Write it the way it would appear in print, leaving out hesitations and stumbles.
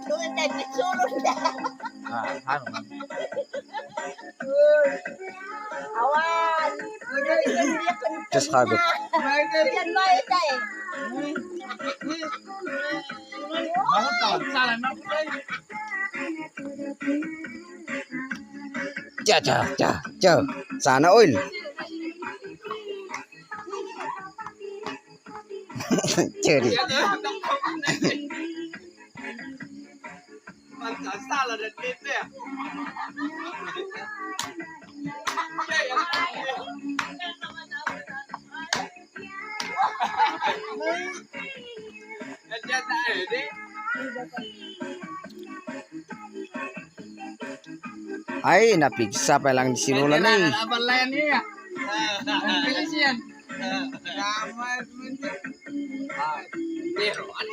Tuwing tayo pisulong na. Ano? Awan. Just hug it. Yan ba ito eh? Bakit tawag? Sana na po tayo. Cha. Sana oil. Cherry. Magkasala na dito eh. Nandiyan tayo, di? Ay, napigsa pa lang si Lola na eh. Laban lang yan niya. Ang bilis yan. Tama. Pero, ano